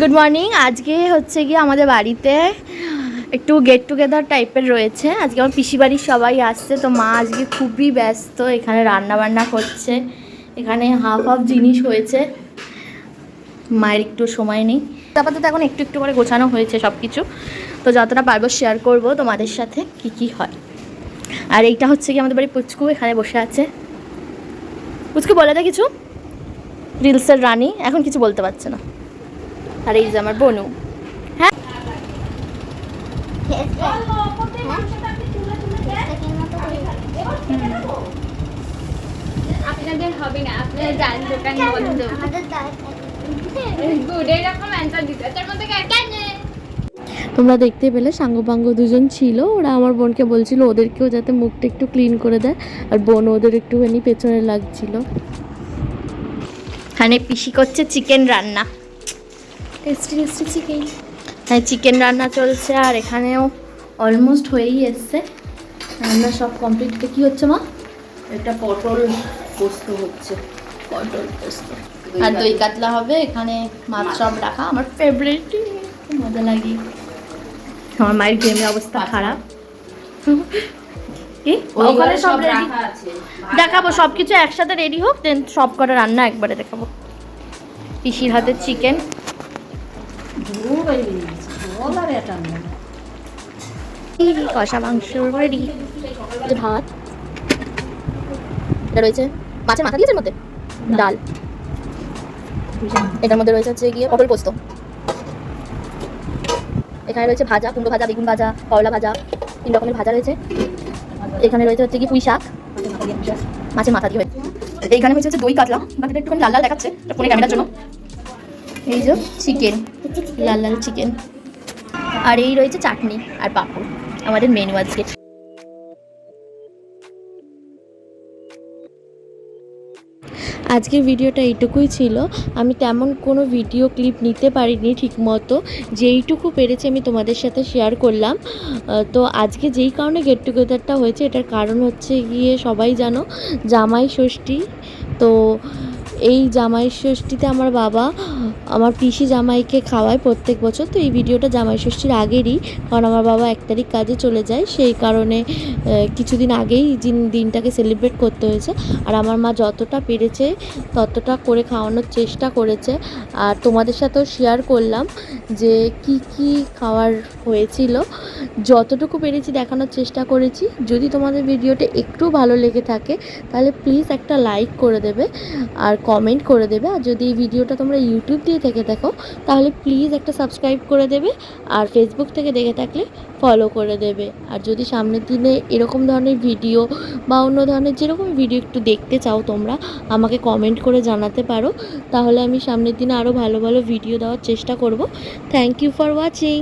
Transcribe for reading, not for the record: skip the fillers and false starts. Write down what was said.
Good morning. আজকে হচ্ছে গিয়ে আমাদের বাড়িতে একটু গেট টুগেদার টাইপের রয়েছে। আজকে আমার পিসি বাড়ির সবাই আসছে, তো মা আজকে খুবই ব্যস্ত, এখানে রান্না বান্না করছে। এখানে হাফ জিনিস হয়েছে, মায়ের একটু সময় নেই। আপাতত এখন একটু একটু করে গোছানো হয়েছে সব কিছু, তো যতটা পারবো শেয়ার করবো তোমাদের সাথে কি কি হয়। আর এইটা হচ্ছে কি আমাদের বাড়ি পুচকু এখানে বসে আছে। পুচকু বলে দেয় কিছু, রিলসের রানী, এখন কিছু বলতে পারছে না। আর এই যে আমার বনু। হ্যাঁ আপনাদের হবে না, আপনাদের ডাল দোকান বন্ধ। গুড এরকম অ্যান্সার দিতে তার মধ্যে কেন? তোমরা দেখতে পেলে সাঙ্গপাঙ্গ দুজন ছিল, ওরা আমার বোনকে বলছিল ওদেরকেও যাতে মুখটা একটু ক্লিন করে দেয়, আর বোন ওদের একটুখানি পেছনে লাগছিল। এখানে পিসি করছে চিকেন রান্না, টেস্টি টেস্টি চিকেন। হ্যাঁ, চিকেন রান্না চলছে, আর এখানেও অলমোস্ট হয়েই এসছে রান্না, সব কমপ্লিট। কী হচ্ছে মা? এটা পটল পোস্ত হচ্ছে, পটল পোস্ত আর দই কাতলা হবে। এখানে মাছ সব রাখা, আমার ফেভারিট, মজা লাগে। আমার মায়ের গেমের অবস্থা খারাপ। কি ওখানে সব রেডি দেখাবো, সব কিছু একসাথে রেডি হোক, দেন সব কটা রান্না একবারে দেখাবো। পিসির হাতের চিকেন, কষা মাংস রেডি, ভাত, এটা রয়েছে মাছের মাথা দিয়েছে, মধ্যে ডাল, এটার মধ্যে রয়েছে হচ্ছে গিয়ে পটল পোস্ত, এখানে রয়েছে ভাজা, কুমড়ো ভাজা, বেগুন ভাজা, করলা ভাজা, 3 রকমের ভাজা রয়েছে। এখানে রয়েছে হচ্ছে কি পুঁই শাক, মাছের মাথা দিয়ে হয়েছে। এইখানে হচ্ছে দই কাতলা, বাকিটা একটুখানি লাল লাল দেখাচ্ছে ফোনে ক্যামেরার জন্য। এই যে চিকেন, লাল লাল চিকেন, আর এই রয়েছে চাটনি আর পাঁপড়, আমাদের মেনু আজকে। আজকের ভিডিওটা এইটুকুই ছিল। আমি তেমন কোনো ভিডিও ক্লিপ নিতে পারিনি ঠিকমতো, যেইটুকু পেরেছি আমি তোমাদের সাথে শেয়ার করলাম। তো আজকে যেই কারণে গেট টুগেদারটা হয়েছে, এটার কারণ হচ্ছে গিয়ে সবাই জানো, জামাই ষষ্ঠী। তো এই জামাই ষষ্ঠীতে আমার বাবা আমার পিসি জামাইকে খাওয়ায় প্রত্যেক বছর। তো এই ভিডিওটা জামাই ষষ্ঠীর আগেরই, কারণ আমার বাবা 1 তারিখ কাজে চলে যায়, সেই কারণে কিছুদিন আগেই দিনটাকে সেলিব্রেট করতে হয়েছে। আর আমার মা যতটা পেরেছে ততটা করে খাওয়ানোর চেষ্টা করেছে, আর তোমাদের সাথেও শেয়ার করলাম যে কি কি খাওয়ার হয়েছিল। যতটুকু পেরেছি দেখানোর চেষ্টা করেছি। যদি তোমাদের ভিডিওটা একটু ভালো লেগে থাকে তাহলে প্লিজ একটা লাইক করে দেবে আর কমেন্ট করে দেবে। আর যদি এই ভিডিওটা তোমরা ইউটিউব দিয়ে থেকে দেখো তাহলে প্লিজ একটা সাবস্ক্রাইব করে দেবে, আর ফেসবুক থেকে দেখে থাকলে ফলো করে দেবে। আর যদি সামনের দিনে এরকম ধরনের ভিডিও বা অন্য ধরনের যেরকম ভিডিও একটু দেখতে চাও তোমরা আমাকে কমেন্ট করে জানাতে পারো, তাহলে আমি সামনের দিনে আরও ভালো ভালো ভিডিও দেওয়ার চেষ্টা করব। Thank you for watching.